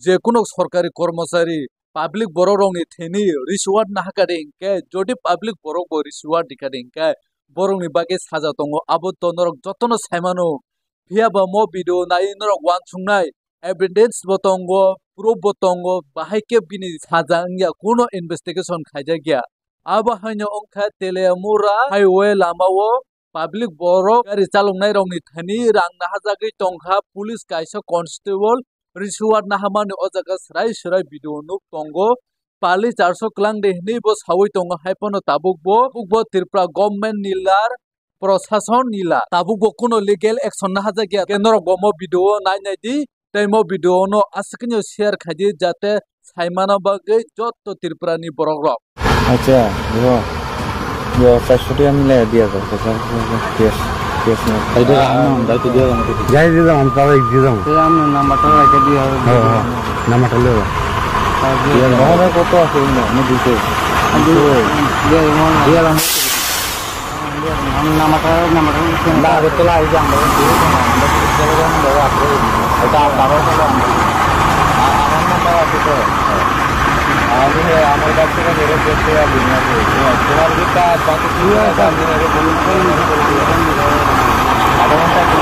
যে কোনো সরকারি কর্মচারী পাবলিক বড় রংনি থেনি রিসওয়ার্ড না হাকাদে ইনকে যদি পাবলিক বড় বো রিসওয়ার্ড দিকাদে ইনকে বরংনি বাগে সাজা দङ আবো তনরক যতন সাইমানো ভিয়াবা মো ভিডিও নাই নরক ওয়ান সুংনাই এভিডেন্স বতঙ্গ প্রুফ বতঙ্গ বাহাইকে বিনি সাজা ইয়া কোনো ইনভেস্টিগেশন খাইজা গিয়া আবা হাইনো অংখা তেলেমুরা হাইওয়ে লামাও পাবলিক বড় গাড়ি চালংনাই রংনি থানি রাং না হাজাগৈ টংখা পুলিশ কাইসা কনস্টেবল রিসওয়ার্ড না হামানি অজাगा স্রাই স্রাই ভিডিও নুক টंगो पाली 400 क्लां देहनि बो सावै टंगो हाइपनो ताबुकबो बुकबो त्रिपुरा गभर्नमेंट निलार प्रशासन निला ताबुकबो कोनो लीगल एक्शन ना हाजा गया केन्द्र गमो भिडिओ नाय नायदि तैमो भिडिओ नो आसकिनो शेयर खादि जाते साइमाना बागै जत्त त्रिपुरानि बरक रक अच्छा यो 400 টাকা মিলে দিয়া দাও কেস কেস না তাইলে আমি দাইতে দিয়া দাও যাই দিলাম আমি পাবে দিয়ে দাও সে আমি নাম্বারটা রেখে দিয়া হবে হ্যাঁ নাম্বারটা লও দিয়া নহলে কত আছে না আমি দিতে দিয়া দিয়া আমি নাম্বারটা না করতে লাই যাম আমরা আছে এটা বাবা চলো আমার নাম্বার আছে তো আমি আমার কাছ থেকে বের করতে পারবি না তোমার যেটা কত কি আছে আমি বলুন আধা ঘন্টা